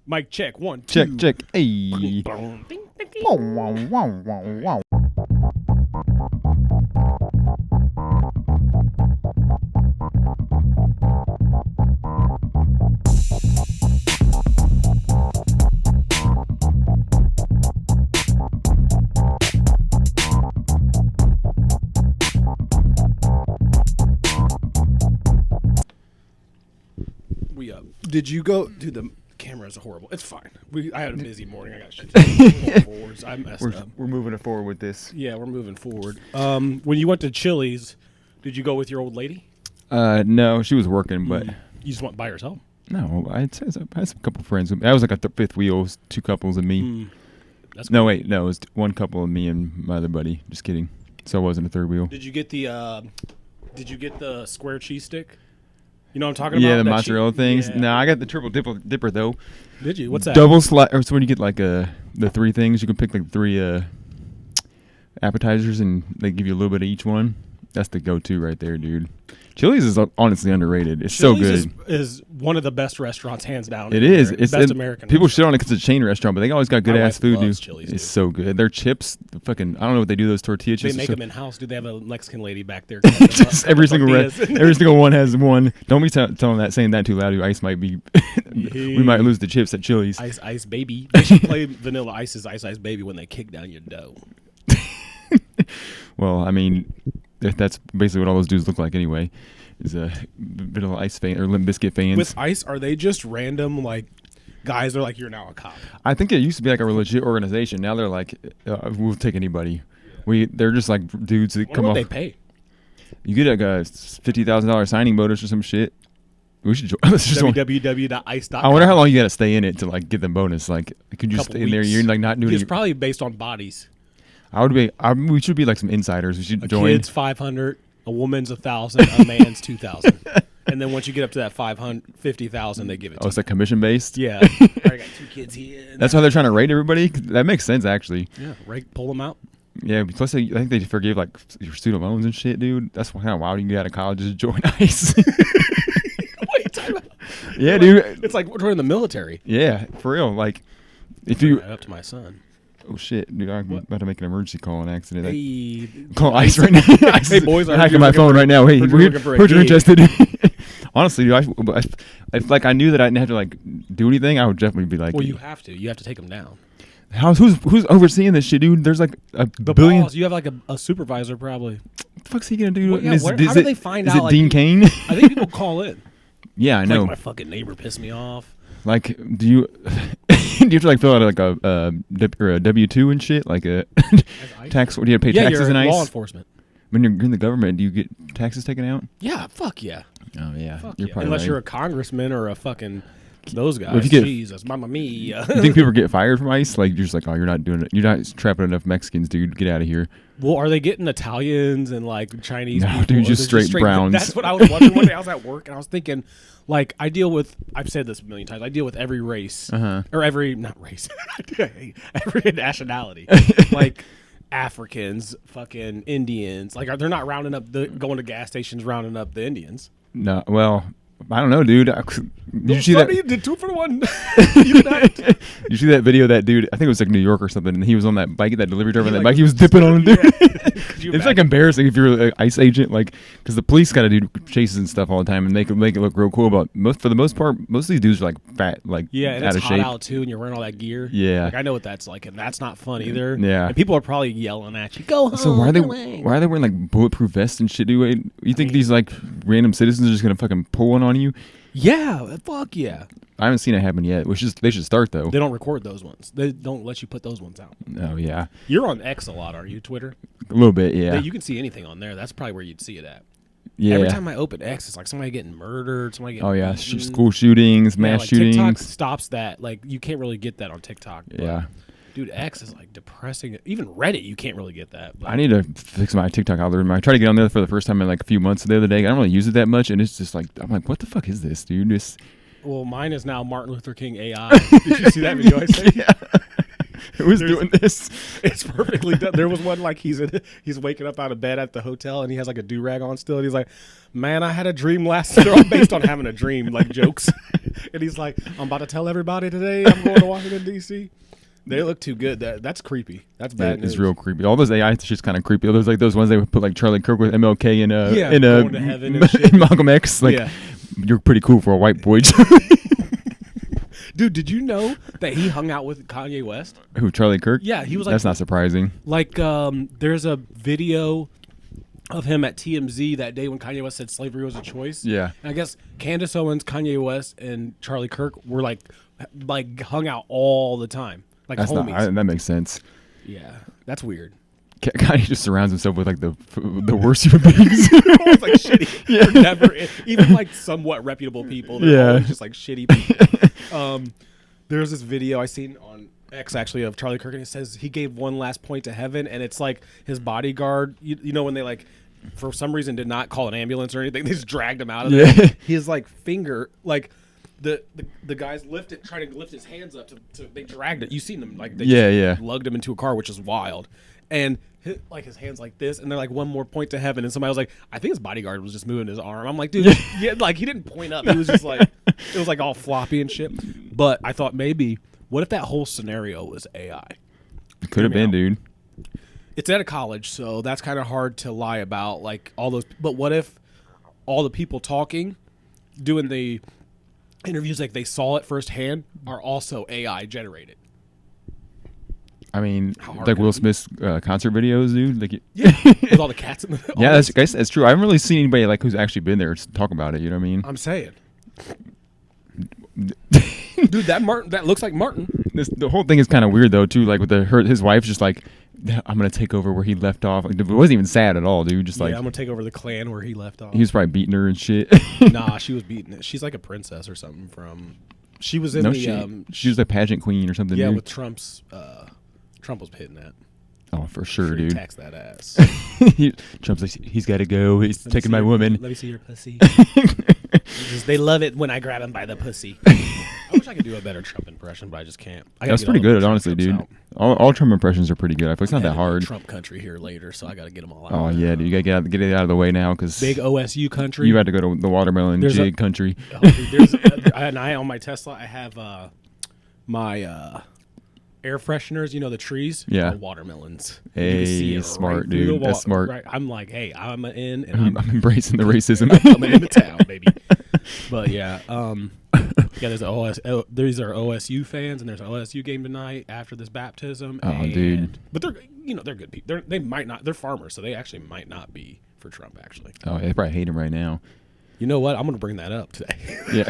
Mic check. 1, 2. Check. Hey. Boom, ding, ding, ding. Wow. We up. Did you go? Dude, the camera's horrible. It's fine. I had a busy morning. I got shit to do. Forwards. I messed up. We're moving it forward with this. Yeah, we're moving forward. When you went to Chili's, did you go with your old lady? No, she was working, but You just went by yourself? no, I had some couple friends. That was like a fifth wheel. It was 2 couples and me. That's No, cool. wait, no, it was 1 couple and me and my other buddy. Just kidding. So it wasn't a third wheel. Did you get the square cheese stick? You know what I'm talking about? Yeah, the That mozzarella things. Yeah. No, I got the triple dipper though. Did you? What's that? Double slice. Or so when you get like the 3 things, you can pick like 3 appetizers, and they give you a little bit of each one. That's the go-to right there, dude. Chili's is honestly underrated. It's Chili's so good. is one of the best restaurants, hands down. It is. It's best American. People restaurant. shit on it because it's a chain restaurant, but they always got good My ass wife food, loves dude. Chili's, It's dude. so good. Their chips, I don't know what they do. Those tortilla chips. They make are them in house. Do they have a Mexican lady back there? just every single one has one. Don't be telling that, saying that too loud. Ice might be. We might lose the chips at Chili's. Ice baby. They should play Vanilla Ice's Ice Baby when they kick down your dough. Well, I mean, that's basically what all those dudes look like anyway. Is a Vanilla Ice fan or Limp Bizkit fans. With Ice, are they just random like guys? They're like, you're now a cop. I think it used to be like a legit organization. Now they're like, we'll take anybody. They're just like dudes that come What off. they pay? You get like a $50,000 signing bonus or some shit. We should join. www.ice.com. I wonder how long you got to stay in it to like get the bonus. Like, could you Couple stay in there? weeks. You're like not doing. It's probably based on bodies. We should be like some insiders. We should A join. kid's 500, a woman's 1,000, a man's 2,000, and then once you get up to that 550,000, they give it to Oh, it's like commission based. you. Yeah, I got 2 kids here. That's why they're trying to rate everybody. That makes sense, actually. Yeah, right. Pull them out. Yeah. Plus, I think they forgive like your student loans and shit, dude. That's kind of wild. You can get out of college just join ICE. Wait, time out. Yeah, dude. It's like we're joining the military. Yeah, for real. Like, if you. Right up to my son. Oh shit, dude! I'm about to make an emergency call on accident. Hey, Call ICE right now. Hey, boys, I heard hacking you're my looking phone for- right now. Hey, heard you're looking for a heard you're gig. interested. Honestly, dude, if like I knew that I didn't have to like do anything, I would definitely be like, well, you have to. You have to take them down. who's overseeing this shit, dude? There's like a The billion. boss, you have like a supervisor probably. What the fuck's he gonna do? Well, yeah, Is how it- do they find is out, it like, Dean Cain? I think people call in. Yeah, I know. Like my fucking neighbor pissed me off. Like, do you do you have to like fill out like a W-2 and shit, like a tax? What do you have to pay Yeah, taxes you're and law ICE? enforcement. When you're in the government, do you get taxes taken out? Yeah, fuck yeah. Oh yeah, Fuck you're yeah. probably Unless right. you're a congressman or a fucking those guys. Well, if you get- Jesus, mamma mia. You think people get fired from ICE? Like you're just like, oh, you're not doing it. You're not trapping enough Mexicans, dude. Get out of here. Well, are they getting Italians and like Chinese? No, people? dude, Or just is it straight Browns. That's what I was wondering one day. I was at work and I was thinking, like, I deal with. I've said this a million times. I deal with every race or every not race, every nationality, like Africans, fucking Indians. Like, they're not rounding up going to gas stations, rounding up the Indians. No, well, I don't know, dude. Did you see Funny, that? did 2 for 1. You not- You see that video? Of that dude, I think it was like New York or something, and he was on that bike, that delivery driver on that bike. He was dipping on him, dude. Could you It's like imagine? embarrassing if you're an ICE agent, like, because the police got to do chases and stuff all the time, and they can make it look real cool. But for the most part, most of these dudes are like fat, like Yeah, and out it's of hot shape. out too, and you're wearing all that gear. Yeah. like I know what that's like, and that's not fun either. Yeah. and people are probably yelling at you. Go home. So why are they get away." wearing like bulletproof vests and shit? Dude, you think these like random citizens are just gonna fucking pull one on you? Yeah, fuck yeah. I haven't seen it happen yet. They should start though. They don't record those ones. They don't let you put those ones out. Oh yeah, You're on X a lot, are you? Twitter? a little bit. Yeah, You can see anything on there. That's probably where you'd see it at. yeah. Every time I open X, it's like somebody getting murdered. Somebody getting Oh yeah, beaten. school shootings, Yeah, mass like shootings. TikTok stops that. Like you can't really get that on TikTok. but, Yeah. dude, X is like depressing. Even Reddit, you can't really get that. But I need to fix my TikTok algorithm. I tried to get on there for the first time in like a few months the other day. I don't really use it that much, and it's just like I'm like, what the fuck is this, dude? well, mine is now Martin Luther King AI. Did you see that video I sent? Yeah. Who's doing this? It's perfectly done. There was one like he's waking up out of bed at the hotel and he has like a do-rag on still and he's like, man, I had a dream last night. They're all based on having a dream, like jokes. And he's like, I'm about to tell everybody today I'm going to Washington, D.C. They look too good. That's creepy. That's bad news. It's real creepy. All those AI shit's kind of creepy. There's like those ones they would put like Charlie Kirk with MLK and going to heaven and shit. Malcolm X. Like, you're pretty cool for a white boy. Dude, did you know that he hung out with Kanye West? Who, Charlie Kirk? Yeah, he was like... That's not surprising. Like, there's a video of him at TMZ that day when Kanye West said slavery was a choice. Yeah. And I guess Candace Owens, Kanye West, and Charlie Kirk were like hung out all the time. Like that's homies. That makes sense. Yeah, that's weird. Kanye just surrounds himself with like the worst human beings. Always like shitty. Yeah. They're never even like somewhat reputable people. They're always just like shitty people. There's this video I seen on X actually of Charlie Kirk, and it says he gave one last point to heaven, and it's like his bodyguard. You know when they like for some reason did not call an ambulance or anything, they just dragged him out of there. His like finger like. The guys trying to lift his hands up to they dragged it. You seen them like they lugged him into a car, which is wild. And his hands like this, and they're like one more point to heaven. And somebody was like, I think his bodyguard was just moving his arm. I'm like, dude, like he didn't point up. He was just like it was like all floppy and shit. But I thought maybe what if that whole scenario was AI? Could have been, dude. It's at a college, so that's kind of hard to lie about. Like all those, but what if all the people talking, doing the interviews like they saw it firsthand are also AI generated? I mean, like Will Smith's concert videos, dude. Like, with all the cats in the that's true. I haven't really seen anybody like who's actually been there to talk about it. You know what I mean? I'm saying, dude, that looks like Martin. The whole thing is kind of weird though, too. Like with his wife's just like, I'm gonna take over where he left off. Like, it wasn't even sad at all, dude. Just like, I'm gonna take over the clan where he left off. He was probably beating her and shit. Nah, she was beating it. She's like a princess or something from. She was in she was a pageant queen or something. Yeah, dude. with Trump's. Trump was hitting that. Oh, for sure, dude. Tax that ass. Trump's like, he's got to go. He's taking my woman. Let me see your pussy. They love it when I grab him by the pussy. I wish I could do a better Trump impression, but I just can't. That's pretty good, honestly, dude. All Trump impressions are pretty good. I feel it's not that hard. Trump country here later, so I got to get them all out. Oh yeah, dude, you got to get it out of the way now because big OSU country. You had to go to the watermelon jig country. And I on my Tesla, I have my air fresheners. You know the trees. Yeah, are watermelons. Hey, smart dude. That's smart. Right. I'm like, hey, I'm in, and I'm embracing the racism. I'm coming into town, baby. But yeah, there's these are OSU fans, and there's an OSU game tonight after this baptism. Oh, dude! But they're good people. They might not. They're farmers, so they actually might not be for Trump. Actually. Oh, they probably hate him right now. You know what? I'm going to bring that up today. Yeah.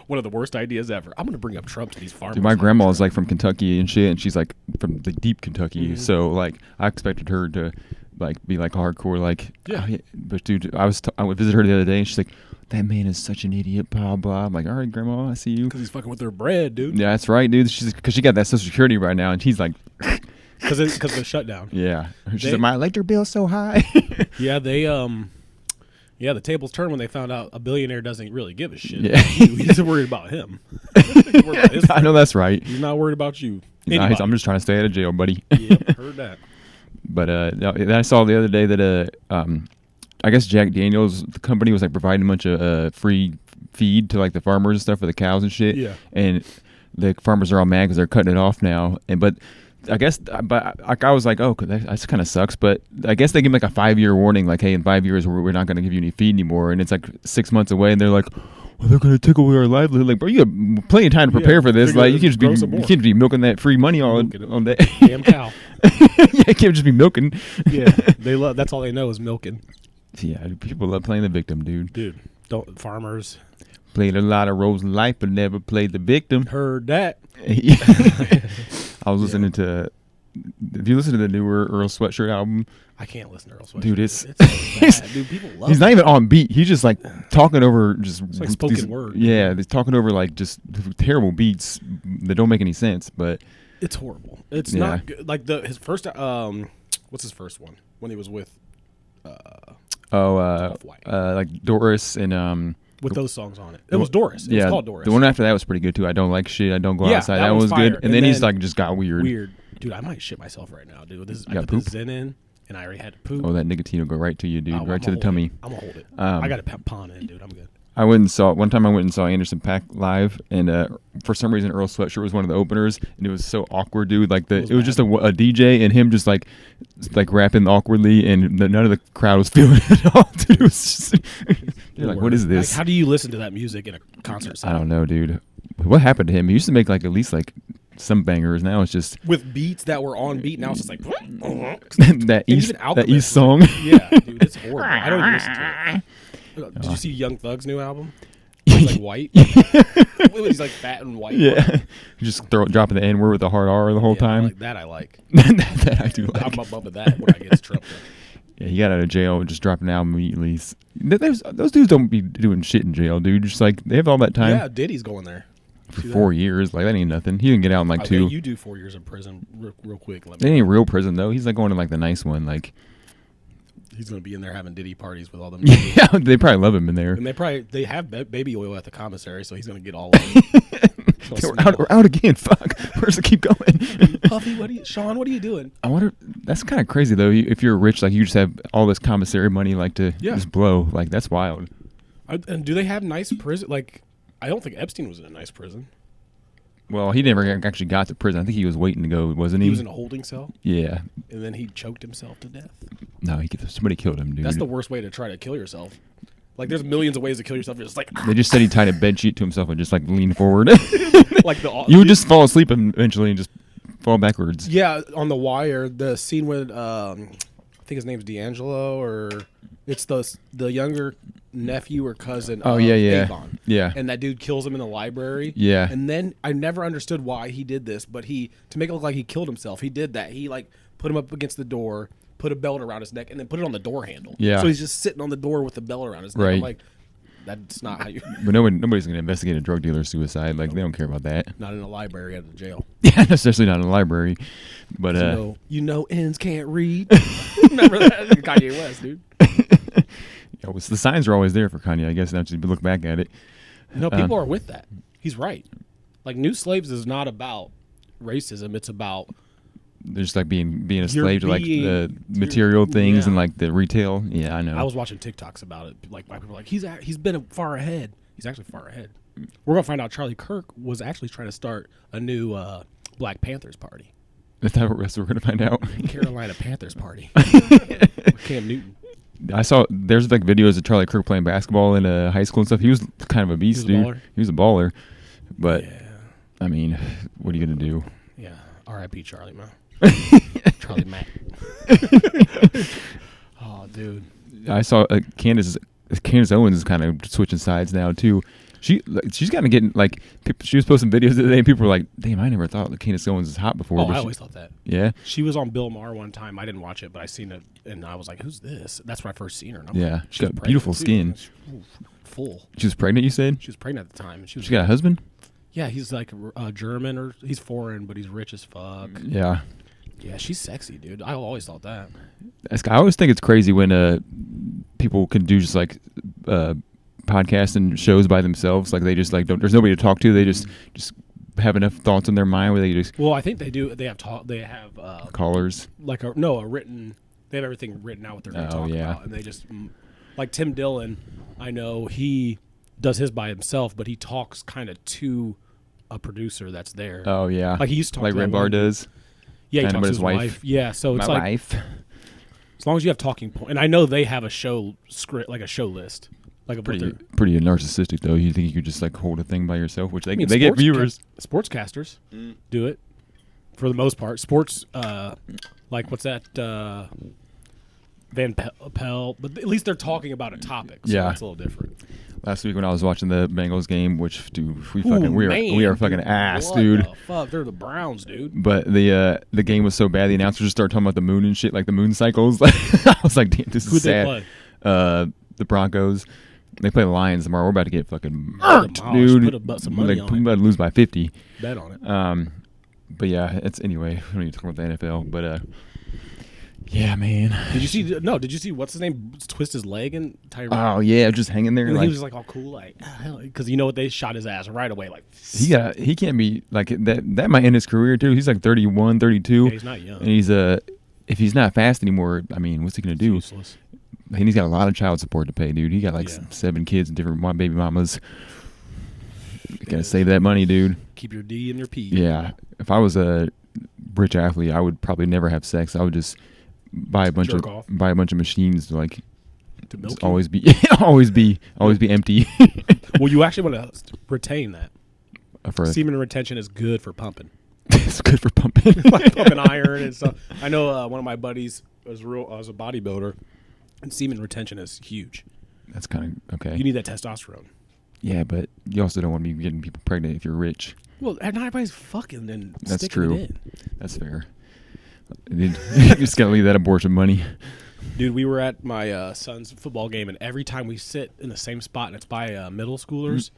One of the worst ideas ever. I'm going to bring up Trump to these farmers. Dude, my grandma is like from Kentucky and shit, and she's like from the deep Kentucky. Mm-hmm. So like, I expected her to like be like hardcore, like But dude, I would visit her the other day, and she's like, "That man is such an idiot." Blah blah. I'm like, "All right, grandma, I see you." Because he's fucking with their bread, dude. Yeah, that's right, dude. Because she got that Social Security right now, and he's like, because of the shutdown. Yeah, she's like, my electric bill's so high. Yeah, they the tables turned when they found out a billionaire doesn't really give a shit. Yeah. He's worried about him. I know that's right. He's not worried about you. Nah, I'm just trying to stay out of jail, buddy. Yep, heard that. But I saw the other day that I guess Jack Daniels, the company, was like providing a bunch of free feed to like the farmers and stuff for the cows and shit. Yeah. And the farmers are all mad because they're cutting it off now. But I guess, I was like, oh, that kind of sucks. But I guess they give like a 5-year warning, like, hey, in 5 years we're not going to give you any feed anymore. And it's like 6 months away, and they're like, well, they're going to take away our livelihood. Like, bro, you have plenty of time to prepare for this. Like, you can't just be milking that free money all day. Damn cow. Yeah, you can't just be milking. Yeah, they love. That's all they know is milking. Yeah, people love playing the victim, dude. Dude, farmers played a lot of roles in life, but never played the victim. Heard that. I was listening to. If you listen to the newer Earl Sweatshirt album, I can't listen to Earl Sweatshirt. Dude, it's so bad. Dude, people love he's not even on beat. He's just like talking over it's like spoken word. Yeah, he's talking over like just terrible beats that don't make any sense. But it's horrible. It's not good. Like his first. What's his first one? When he was with. Like Doris and with those songs on it. It was Doris. It was called Doris. The one after that was pretty good too. I don't like shit. I don't go outside. That was fire. good. And then he's like just got weird. Dude, I might shit myself right now, dude. I put poop? the Zen in, and I already had to poop. Oh, that nicotine will go right to you, dude. Oh, right to the tummy. I'm gonna hold it. I got a pawn in, dude. I'm good. One time I went and saw Anderson .Paak live, and for some reason Earl Sweatshirt was one of the openers, and it was so awkward, dude. Like it was just a DJ and him just like rapping awkwardly, and none of the crowd was feeling it at all, dude. It was just, you're like, what is this? Like, how do you listen to that music in a concert setting? I don't know, dude. What happened to him? He used to make like at least like some bangers. Now it's just with beats that were on beat. Now it's just like that East song. Yeah, dude, it's horrible. I don't even listen to it. Did you see Young Thug's new album? He's like white. He's like fat and white. Yeah, just dropping the N word with the hard R the whole time. Like that I like. that I do like. I'm above that when I get trouble. Yeah, he got out of jail and just dropped an album immediately. Those dudes don't be doing shit in jail, dude. Just like they have all that time. Yeah, Diddy's going there for 4 years. Like that ain't nothing. He didn't get out in like 2. You do 4 years in prison real quick. That ain't real prison though. He's like going to like the nice one. Like he's gonna be in there having Diddy parties with all them. Yeah, they probably love him in there. And they have baby oil at the commissary, so he's gonna get all of it. We're out again. Fuck. Where's it keep going? Puffy, Sean, what are you doing? I wonder. That's kind of crazy though. If you're rich, like you just have all this commissary money, like to just blow. Like that's wild. And do they have nice prison? Like, I don't think Epstein was in a nice prison. Well, he never actually got to prison. I think he was waiting to go, wasn't he? He was in a holding cell. Yeah. And then he choked himself to death. No, somebody killed him, dude. That's the worst way to try to kill yourself. Like, there's millions of ways to kill yourself. You're just like, they just said he tied a bed sheet to himself and just like leaned forward. Like you would just fall asleep eventually and just fall backwards. Yeah, on The Wire, the scene with I think his name's D'Angelo, or it's the younger nephew or cousin. Oh of yeah, Avon. Yeah. And that dude kills him in the library. Yeah. And then I never understood why he did this, but to make it look like he killed himself, he did that. He like put him up against the door, put a belt around his neck, and then put it on the door handle. Yeah. So he's just sitting on the door with the belt around his neck. Right. I'm like, that's not how you. But nobody's gonna investigate a drug dealer's suicide. Like they don't care about that. Not in a library at the jail. Yeah, especially not in a library. But you know, ends can't read. Remember that? Kanye West, dude. Yeah, the signs are always there for Kanye. I guess now to look back at it. No, people are with that. He's right. Like, New Slaves is not about racism. It's about they're just like being a slave to like the material things and like the retail. Yeah, I know. I was watching TikToks about it. Like, white people are like, he's been far ahead. He's actually far ahead. We're gonna find out Charlie Kirk was actually trying to start a new Black Panthers party. That's what we're gonna find out. Carolina Panthers party. With Cam Newton. I saw there's like videos of Charlie Kirk playing basketball in high school and stuff. He was kind of a beast, dude. He was a baller. But I mean, what are you gonna do? Yeah. R.I.P. Charlie, man. Charlie Mack. Oh, dude. I saw Candace Owens is kind of switching sides now too. She's kind of getting like she was posting videos the other day and people were like, "Damn, I never thought that Candace Owens is hot before." Oh, I always thought that. Yeah. She was on Bill Maher one time. I didn't watch it, but I seen it and I was like, "Who's this?" That's when I first seen her. And yeah, she's got beautiful skin. Full. She was pregnant, you said? She was pregnant at the time. She got a husband? Yeah, he's like German or he's foreign, but he's rich as fuck. Yeah. Yeah, she's sexy, dude. I always thought that. I always think it's crazy when people can do just like podcasts and shows by themselves. Like they just like there's nobody to talk to. They just have enough thoughts in their mind where they just. Well, I think they do. They have callers. Like a written. They have everything written out what they're going to talk about, and they just like Tim Dillon. I know he does his by himself, but he talks kind of to a producer that's there. Oh yeah, like he used to talk like Red Bar does. Yeah, he talks to his wife. Yeah, so it's my like wife. As long as you have talking point, and I know they have a show script, like a show list, like a pretty narcissistic though. You think you could just like hold a thing by yourself, which they get viewers. Sportscasters do it for the most part. Sports, like what's that? Van Pelt, but at least they're talking about a topic. So that's a little different. Last week when I was watching the Bengals game, which dude, we are fucking ass, dude. The fuck, they're the Browns, dude. But the game was so bad, the announcers just started talking about the moon and shit, like the moon cycles. I was like, damn, this is sad. Who'd they play? The Broncos. They play the Lions tomorrow. We're about to get fucking murked, dude. Put some money on we're about to lose by 50. Bet on it. But yeah, it's anyway. We don't need to talk about the NFL, but Yeah, man. Did you see? No, did you see what's his name twist his leg and Tyreek? Oh yeah, just hanging there. And Like, he was just like all cool, like because you know what, they shot his ass right away. Like he can't be like that. That might end his career too. He's like 31, 32. yeah, he's not young. And he's if he's not fast anymore, I mean, what's he gonna do? Useless. And he's got a lot of child support to pay, dude. He got like 7 kids and different baby mamas. You gotta save that money, dude. Keep your D and your P. Yeah. If I was a rich athlete, I would probably never have sex. I would just buy a bunch of machines to like to milk you? always be empty. Well, you actually want to retain that. For Semen retention is good for pumping. It's good for pumping. Like pumping iron and stuff. I know one of my buddies was a bodybuilder, and semen retention is huge. That's kind of okay. You need that testosterone. Yeah, but you also don't want to be getting people pregnant if you're rich. Well, not everybody's fucking and That's sticking true. it in. That's fair. You just gotta leave that abortion money. Dude, we were at my son's football game, and every time we sit in the same spot, and it's by middle schoolers,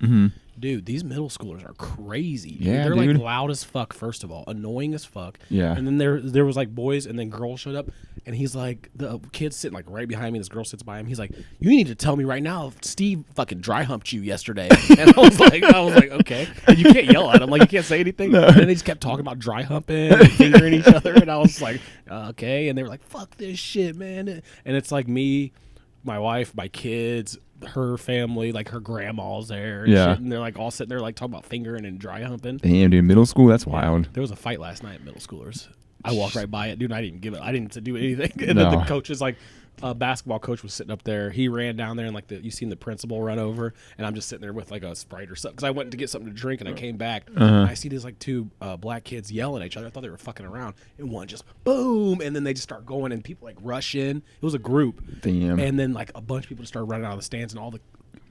dude, these middle schoolers are crazy. Yeah, they're dude. like loud as fuck. First of all, annoying as fuck. Yeah, and then there was like boys, and then girls showed up, and he's like, the kid's sitting like right behind me. This girl sits by him. He's like, "You need to tell me right now if Steve fucking dry humped you yesterday." And I was like, okay. And you can't yell at him, like you can't say anything. No. And then they just kept talking about dry humping, and fingering each other, and I was like, okay. And they were like, "Fuck this shit, man." And it's like me, my wife, my kids, her family, like her grandma's there. And shit, and they're like all sitting there like talking about fingering and dry humping. Damn, dude, middle school, that's wild. There was a fight last night at middle schoolers. I walked right by it, dude. And I didn't give it. I didn't do anything. And then the coach is like, basketball coach was sitting up there. He ran down there and like you seen the principal run over, and I'm just sitting there with like a Sprite or something because I went to get something to drink and I came back. And I see these like 2 black kids yelling at each other. I thought they were fucking around, and one just boom, and then they just start going, and people like rush in. It was a group. Damn. And then like a bunch of people just started running out of the stands, and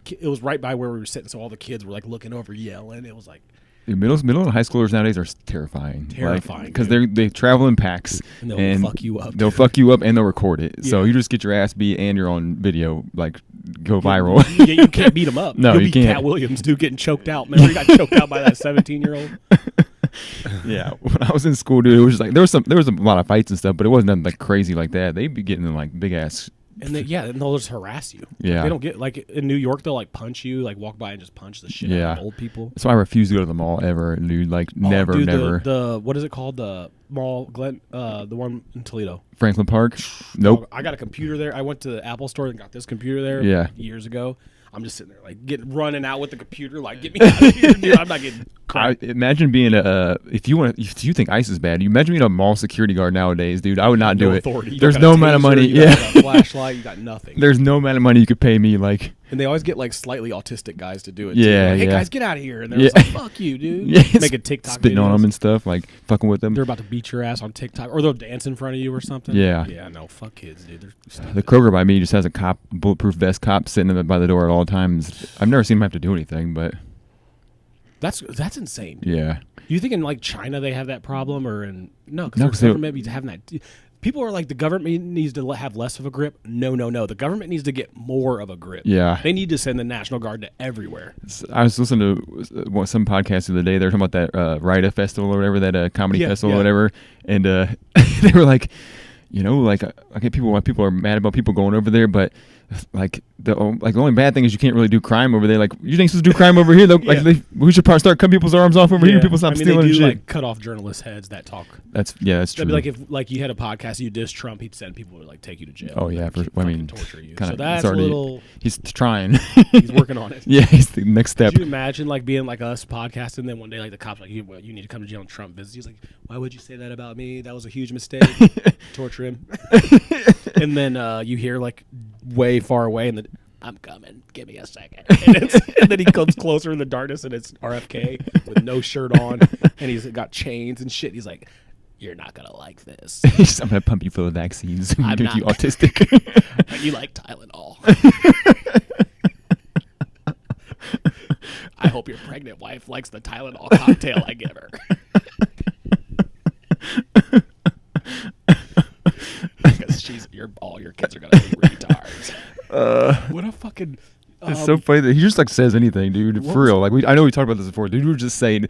it was right by where we were sitting, so all the kids were like looking over, yelling. It was like. Dude, middle and high schoolers nowadays are terrifying. Terrifying. Because they travel in packs. And they'll fuck you up. They'll fuck you up and they'll record it. Yeah. So you just get your ass beat and you're on video, like, go viral. You can't beat them up. No, you can't. Cat Williams, dude, getting choked out. Remember he got choked out by that 17-year-old? Yeah. When I was in school, dude, it was just like, there was a lot of fights and stuff, but it wasn't nothing like crazy like that. They'd be getting in like big ass. And they'll just harass you. Yeah. They don't get, like, in New York, they'll, like, punch you, like, walk by and just punch the shit out of old people. So I refuse to go to the mall ever, dude. Like, never. The what is it called? The mall, Glen, the one in Toledo. Franklin Park? Nope. I got a computer there. I went to the Apple store and got this computer there years ago. I'm just sitting there, like, running out with the computer, like, get me out of here, dude. I'm not getting cracked. Imagine being if you think ICE is bad, you imagine being a mall security guard nowadays, dude. I would not do it. Authority. There's no amount of money. You got a flashlight. You got nothing. There's no amount of money you could pay me, like. And they always get like slightly autistic guys to do it. Yeah, too. Like, hey guys, get out of here! And they're just like, "Fuck you, dude!" Making TikTok spitting videos on them and stuff, like fucking with them. They're about to beat your ass on TikTok, or they'll dance in front of you or something. Yeah. No, fuck kids, dude. The Kroger by me just has a bulletproof vest cop sitting by the door at all times. I've never seen him have to do anything, but that's insane. Yeah. You think in like China they have that problem, or because the government be having that. People are like, the government needs to have less of a grip. No. The government needs to get more of a grip. Yeah. They need to send the National Guard to everywhere. I was listening to some podcast the other day. They were talking about that Rida Festival or whatever, that comedy festival or whatever. And they were like, like I get why people are mad about people going over there, but like the only bad thing is you can't really do crime over there. Like, you think supposed to do crime over here? Like we should probably start cutting people's arms off over here. People stop stealing they do, and shit. Like cut off journalists' heads that talk. That's true. That'd be like if like you had a podcast, you diss Trump, he'd send people to like take you to jail. Oh yeah, torture you. So that's he's trying. He's working on it. Yeah, he's the next step. Could you imagine like being like us podcasting, and then one day like the cops like, you need to come to jail and Trump visits. He's like, why would you say that about me? That was a huge mistake. Torture him. And then you hear like way far away, and then I'm coming. Give me a second. And then he comes closer in the darkness, and it's RFK with no shirt on, and he's got chains and shit. He's like, "You're not gonna like this. I'm gonna pump you full of vaccines. I'm make not. you autistic. You like Tylenol. I hope your pregnant wife likes the Tylenol cocktail I give her." Because all your kids are gonna be retards. What a fucking. It's so funny that he just like says anything, dude. For real, like I know we talked about this before. Dude, we were just saying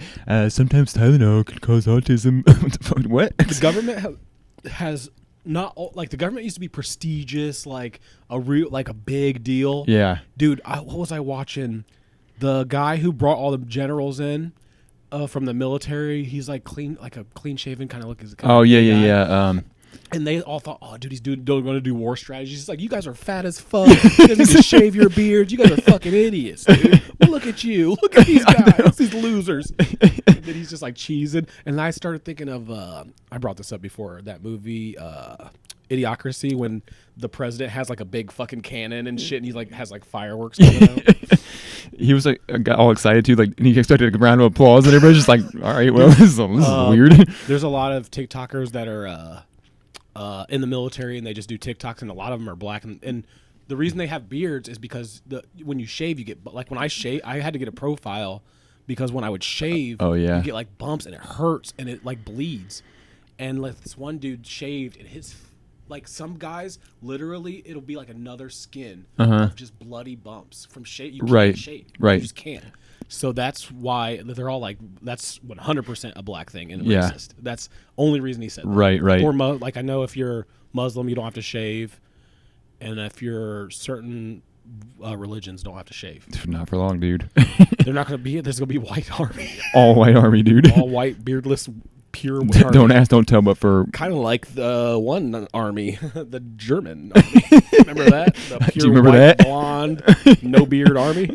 sometimes Tylenol can cause autism. What? The government has not all, like the government used to be prestigious, like a big deal. Yeah. Dude, what was I watching? The guy who brought all the generals in from the military, he's like clean, like a clean shaven kind of look. Oh yeah. And they all thought, oh, dude, he's going to do war strategies. He's like, you guys are fat as fuck. You guys need to shave your beards. You guys are fucking idiots, dude. Well, look at you. Look at these guys, these losers. And then he's just like cheesing. And I started thinking of, I brought this up before, that movie, Idiocracy, when the president has like a big fucking cannon and shit, and he like has like fireworks coming out. He was like got all excited too, like, and he expected a round of applause, and everybody's just like, all right, well, this is weird. There's a lot of TikTokers that are in the military, and they just do TikToks, and a lot of them are black. And the reason they have beards is because when you shave, you get, like when I shave, I had to get a profile because when I would shave, you get like bumps, and it hurts, and it like bleeds. And like this one dude shaved, and his, like some guys, literally, it'll be like another skin of just bloody bumps from shave. You can't shave. Right. You just can't. So that's why they're all like, that's 100% a black thing and racist. That's only reason he said that. Right. Or like I know if you're Muslim, you don't have to shave, and if you're certain religions, don't have to shave. Not for long, dude. They're not going to be. There's going to be white army. All white army, dude. All white, beardless, pure army. Don't ask, don't tell, but for kind of like the one army, the German army. Remember that? The pure do you remember white, that? blonde, no beard army.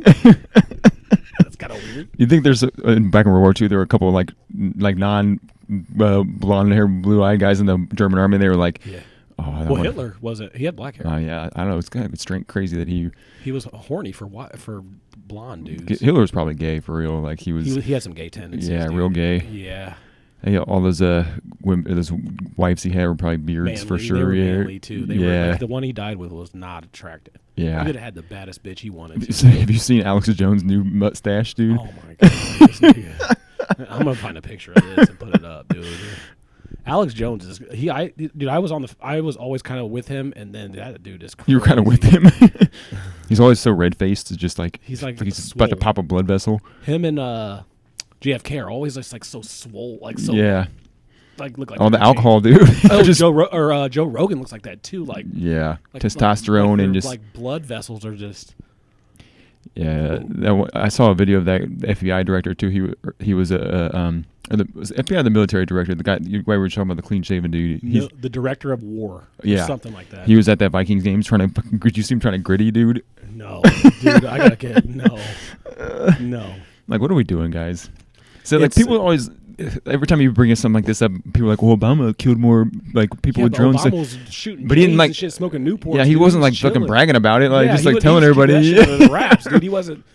That's kind of weird. You think there's back in World War II, there were a couple of like non blonde hair, blue eyed guys in the German army. They were like, oh, well, Hitler wasn't. He had black hair. Yeah, I don't know. It's kind of strange, crazy that he was horny for blonde dudes. Hitler was probably gay for real. Like he had some gay tendencies. Yeah, dude. real gay. Yeah. All those women, those wives he had were probably beards for sure. They were yeah, manly too. They were, like, the one he died with was not attractive. Yeah, he could have had the baddest bitch he wanted. Have you seen Alex Jones' new mustache, dude? Oh my god! I'm gonna find a picture of this and put it up, dude. Alex Jones is I was always kind of with him, and then that dude is crazy. You were kind of with him. He's always so red faced. It's just like he's about to pop a blood vessel. Him and JFK are always just like so swole, like so like look like all the alcohol, dude. Joe Rogan looks like that too, like testosterone and just like blood vessels are just. Yeah, I saw a video of that FBI director too. He was the FBI, the military director, the guy we were talking about, the clean shaven dude. He's the director of war, something like that. He was at that Vikings game trying to. Could you see him trying to gritty, dude? No, dude, I gotta get no. Like, what are we doing, guys? So like people always. Every time you bring something like this up, people are like, "Well, Obama killed more like people with drones." Obama was shooting, but he didn't like shit, smoking Newports. Yeah, he wasn't like fucking bragging about it. Like just like telling everybody. Raps, dude. He wasn't.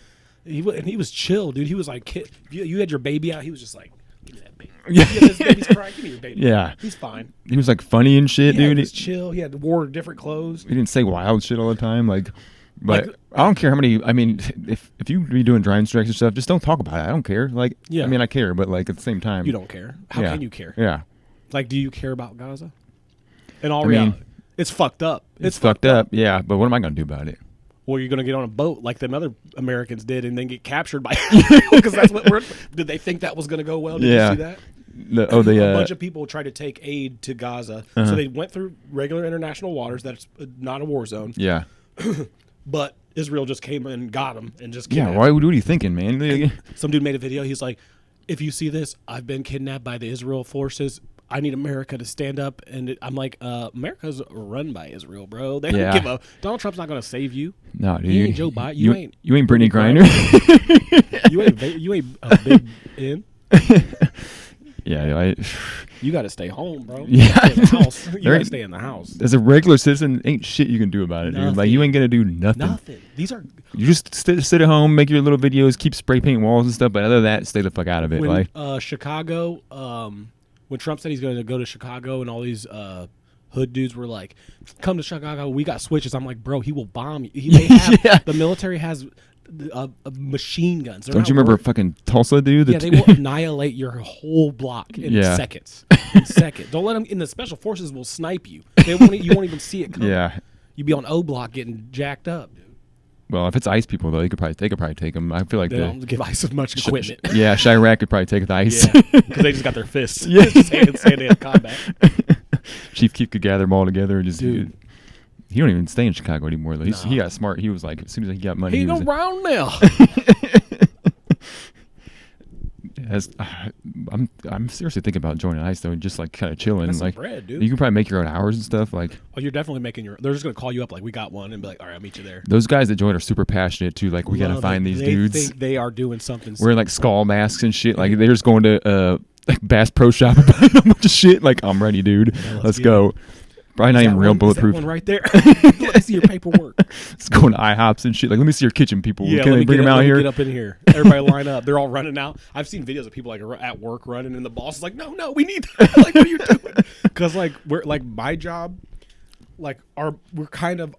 He was chill, dude. He was like, you had your baby out. He was just like, give me that baby. Yeah, this baby's crying. Give me your baby. Yeah, he's fine. He was like funny and shit, dude. He was chill. He wore different clothes. He didn't say wild shit all the time, like. But I don't care how many. I mean, if you be doing drone strikes and stuff, just don't talk about it. I don't care. Like, I mean, I care, but like at the same time, you don't care. How can you care? Yeah. Like, do you care about Gaza? In all reality, it's fucked up. It's fucked up. Yeah, but what am I gonna do about it? Well, you're gonna get on a boat like them other Americans did, and then get captured by because that's what. Did they think that was gonna go well? Did you see that? A bunch of people tried to take aid to Gaza, so they went through regular international waters. That's not a war zone. Yeah. But Israel just came and got him and just kidnapped him. What are you thinking, man? And some dude made a video. He's like, if you see this, I've been kidnapped by the Israel forces. I need America to stand up. And I'm like, America's run by Israel, bro. They don't give a... Donald Trump's not going to save you. No, dude. He ain't Joe Biden. You ain't Brittany Griner. you ain't a big in. Yeah, you got to stay home, bro. Yeah, you got to stay in the house. As a regular citizen, ain't shit you can do about it, dude. Like you ain't gonna do nothing. Nothing. You just sit at home, make your little videos, keep spray painting walls and stuff. But other than that, stay the fuck out of it. When Chicago, when Trump said he's going to go to Chicago, and all these hood dudes were like, "Come to Chicago, we got switches." I'm like, bro, he will bomb you. The military has. Machine guns. Don't you remember fucking Tulsa, dude? They will annihilate your whole block in seconds. Don't let them. And the special forces will snipe you. You won't even see it coming. Yeah, you'd be on O block getting jacked up, dude. Well, if it's ICE people though, they could probably take them. I feel like they don't give ICE as much equipment. Chirac could probably take the ICE because they just got their fists. Yeah, just hand-to-hand combat. Chief Keef could gather them all together and just. Dude. He don't even stay in Chicago anymore. Though. He got smart. He was like, as soon as he got money, he go round now. I'm seriously thinking about joining ICE though, and just like kind of chilling. That's like, some bread, dude. You can probably make your own hours and stuff. Like, oh, you're definitely making your. They're just gonna call you up like we got one and be like, all right, I'll meet you there. Those guys that join are super passionate too. Like, we gotta find these dudes. They think they are doing something. Wearing like skull masks and shit. Like they're just going to like Bass Pro Shop and buying a bunch of shit. Like, I'm ready, dude. Yeah, let's go. It. Probably not even real bulletproof. Is that one right there. Let me see your paperwork. It's going to IHOPs and shit. Like, let me see your kitchen, people. Yeah, Can they bring them out here? Get up in here. Everybody line up. They're all running out. I've seen videos of people like at work running, and the boss is like, "No, we need that." Like, what are you doing? Because like we're like my job, like we're kind of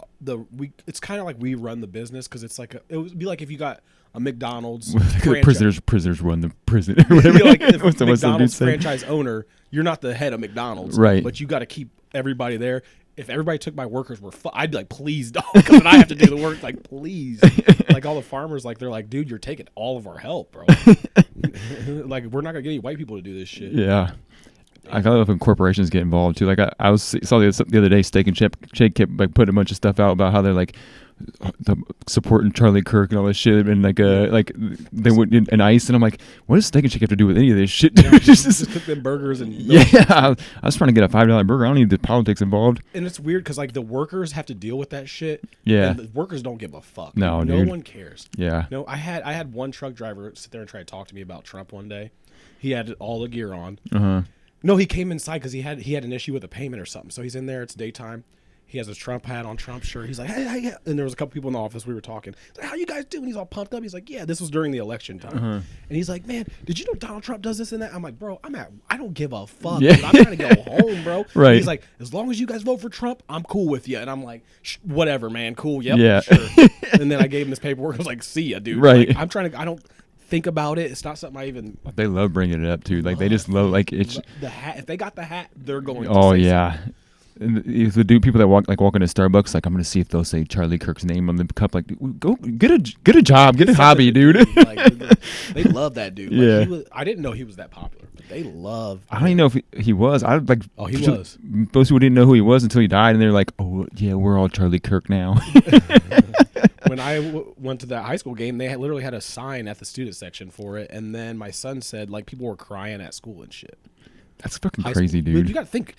It's kind of like we run the business because it's like it would be like if you got a McDonald's prisoners run the prison. Or whatever. Like if McDonald's franchise owner, you're not the head of McDonald's, right? But you got to keep everybody there. If everybody took my workers I'd be like, please don't, because I have to do the work. Like, please, like all the farmers, like they're like, dude, you're taking all of our help, bro. Like, we're not gonna get any white people to do this shit. Yeah. I love when corporations get involved too. Like I saw the other day, Steak and Shake kept like putting a bunch of stuff out about how they're like supporting Charlie Kirk and all this shit, and like they went in ICE, and I'm like, what does Steak and Shake have to do with any of this shit? Yeah, just cook them burgers and I was trying to get a $5 burger. I don't need the politics involved. And it's weird because like the workers have to deal with that shit. Yeah, and the workers don't give a fuck. No, no dude. one cares. Yeah. No, I had one truck driver sit there and try to talk to me about Trump one day. He had all the gear on. No, he came inside because he had an issue with a payment or something. So he's in there. It's daytime. He has his Trump hat on, Trump shirt. He's like, hey. And there was a couple people in the office. We were talking. He's like, how you guys doing? He's all pumped up. He's like, yeah, this was during the election time. And he's like, man, did you know Donald Trump does this and that? I'm like, bro, I don't give a fuck. Yeah. I'm trying to go home, bro. Right. And he's like, as long as you guys vote for Trump, I'm cool with you. And I'm like, whatever, man. Cool. Yep. Yeah. Sure. And then I gave him this paperwork. I was like, see ya, dude. Right. Like, I don't think about it. It's not something I even. They love bringing it up too. Like they just love like it's the hat. If they got the hat, they're going. Oh to say yeah. something. And the people that walk into Starbucks, like I'm gonna see if they'll say Charlie Kirk's name on the cup. Like, go get a job, get a hobby, dude. Like, they love that dude. Like, yeah, I didn't know he was that popular, but they love. I don't even know if he was. I like. Oh, he was. Most people didn't know who he was until he died, and they're like, "Oh yeah, we're all Charlie Kirk now." When I went to that high school game, they literally had a sign at the student section for it, and then my son said like people were crying at school and shit. That's fucking crazy, dude. But you got to think.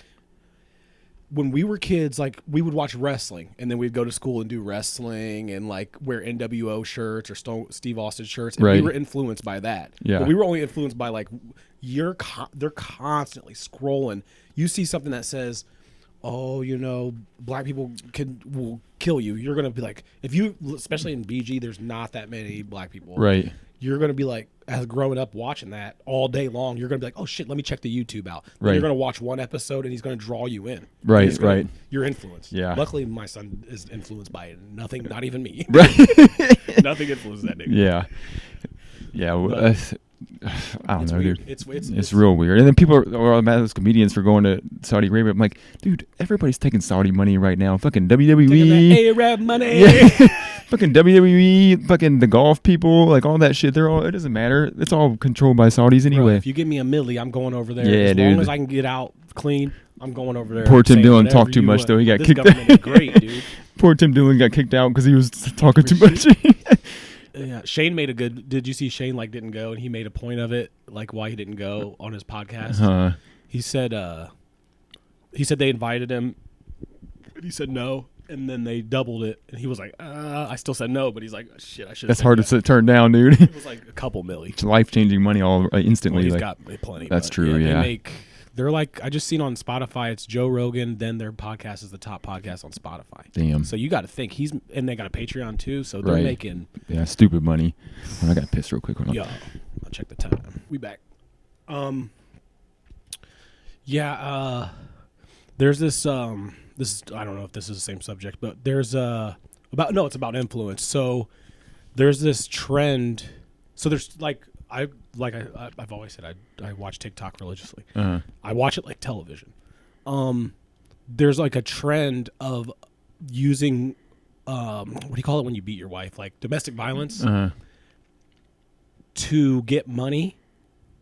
When we were kids, like we would watch wrestling, and then we'd go to school and do wrestling, and like wear NWO shirts or Steve Austin shirts. And we were influenced by that. Yeah, but we were only influenced by like they're constantly scrolling. You see something that says, "Oh, you know, black people will kill you." You're gonna be like, if you, especially in BG, there's not that many black people. Right. You're gonna be like, as growing up watching that all day long, you're gonna be like, oh shit, let me check the YouTube out. Then you're gonna watch one episode and he's gonna draw you in. Right, right. You're influenced. Yeah. Luckily, my son is influenced by nothing, not even me. Right. Nothing influences that nigga. Yeah. Yeah. I don't know, weird. dude. It's real weird. And then people are all mad at those comedians for going to Saudi Arabia. I'm like, dude, everybody's taking Saudi money right now. Fucking WWE. Arab money. Yeah. Fucking WWE, fucking the golf people, like all that shit. It doesn't matter. It's all controlled by Saudis anyway. Bro, if you give me a milli, I'm going over there. Yeah, as dude. long as I can get out clean, I'm going over there. Poor Tim Dillon talked too much, though. He got kicked out. Is great, dude. Poor Tim Dillon got kicked out because he was talking too much. Yeah, Shane made a good. Did you see Shane like didn't go, and he made a point of it, like why he didn't go on his podcast? He said they invited him, and he said no, and then they doubled it, and he was like, I still said no, but he's like, shit, I should. That's hard to turn down, dude. It was like a couple milli. It's life-changing money all instantly. Well, he's like, got plenty. That's true. Yeah. They're like, I just seen on Spotify, it's Joe Rogan, then their podcast is the top podcast on Spotify. Damn. So you got to think and they got a Patreon too, so they're making. Yeah, stupid money. I got pissed real quick. Yo, I'll check the time. We back. There's this, I don't know if this is the same subject, but there's it's about influence. So there's this trend. So there's I've always said I watch TikTok religiously. I watch it like television. There's like a trend of using what do you call it when you beat your wife? Like domestic violence to get money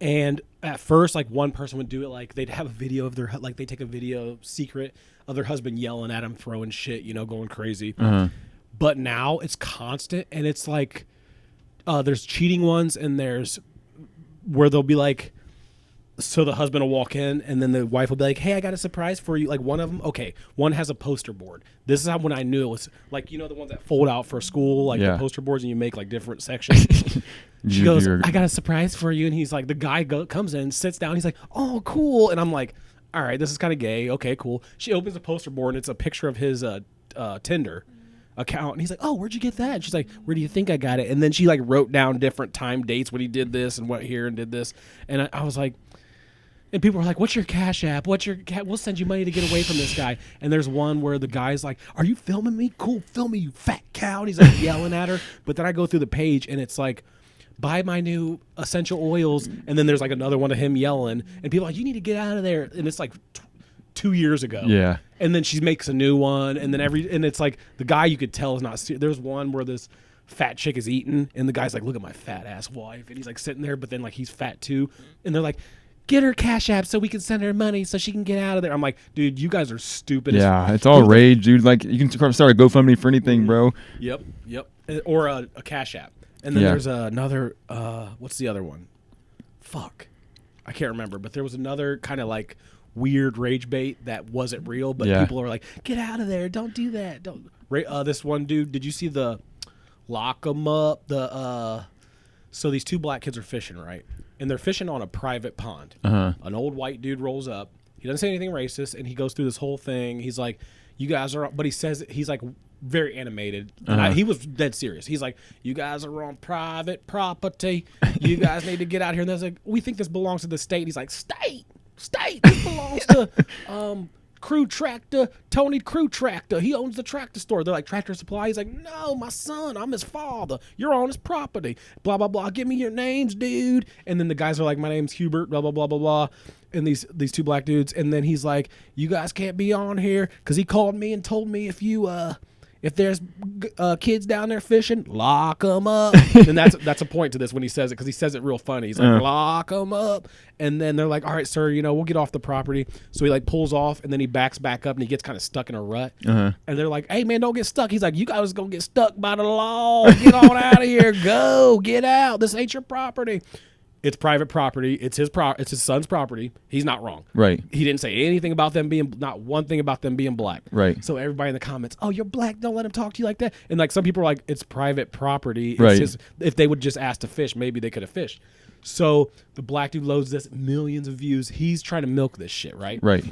And at first, like one person would do it, like they'd have a video of like they take a video secret of their husband yelling at him, throwing shit, going crazy. But now it's constant, and it's like there's cheating ones, and there's where they'll be like, so the husband will walk in, and then the wife will be like, hey, I got a surprise for you. Like one of them, okay, one has a poster board. This is how when I knew it was like, the ones that fold out for school, like the poster boards, and you make like different sections. She goes, I got a surprise for you. And he's like, the guy comes in, sits down. He's like, oh, cool. And I'm like, all right, this is kind of gay. Okay, cool. She opens a poster board, and it's a picture of his Tinder account. And he's like, oh, where'd you get that? And she's like, where do you think I got it? And then she like wrote down different time dates when he did this and went here and did this. And I was like, and people were like, what's your Cash App? We'll send you money to get away from this guy. And there's one where the guy's like, are you filming me? Cool, film me, you fat cow. And he's like yelling at her. But then I go through the page, and it's like, buy my new essential oils. And then there's like another one of him yelling. And people are like, you need to get out of there. And it's like 2 years ago. Yeah. And then she makes a new one. And then and it's like the guy you could tell is not serious. There's one where this fat chick is eating, and the guy's like, look at my fat ass wife. And he's like sitting there, but then like he's fat too. And they're like, get her Cash App so we can send her money so she can get out of there. I'm like, dude, you guys are stupid. Yeah, it's all rage, dude. Like, you can start a GoFundMe for anything, bro. Yep. Or a Cash App. And then there's another, what's the other one? Fuck. I can't remember. But there was another kind of like weird rage bait that wasn't real, but people are like, get out of there. Don't do that. Don't. This one dude, did you see the lock 'em up? So these two black kids are fishing, right? And they're fishing on a private pond. An old white dude rolls up. He doesn't say anything racist, and he goes through this whole thing. He's like, you guys are, but he says, he's like very animated. And he was dead serious. He's like, you guys are on private property. You guys need to get out here. And they're like, we think this belongs to the state. And he's like, state, this belongs to Crew Tractor, Tony Crew Tractor. He owns the tractor store. They're like, Tractor Supply. He's like, no, my son, I'm his father. You're on his property. Blah, blah, blah. Give me your names, dude. And then the guys are like, my name's Hubert, blah, blah, blah, blah, blah. And these two black dudes. And then he's like, you guys can't be on here, because he called me and told me if there's kids down there fishing, lock them up. And that's a point to this when he says it, because he says it real funny. He's like, lock them up. And then they're like, all right, sir, we'll get off the property. So he like pulls off, and then he backs back up, and he gets kind of stuck in a rut. And they're like, hey, man, don't get stuck. He's like, you guys going to get stuck by the law. Get on out of here. Go. Get out. This ain't your property. It's private property. It's his son's property. He's not wrong. Right. He didn't say anything about them being, not one thing about them being black. Right. So everybody in the comments, oh, you're black, don't let him talk to you like that. And like some people are like, it's private property. It's right. If they would just ask to fish, maybe they could have fished. So the black dude loads this, millions of views. He's trying to milk this shit, right? Right.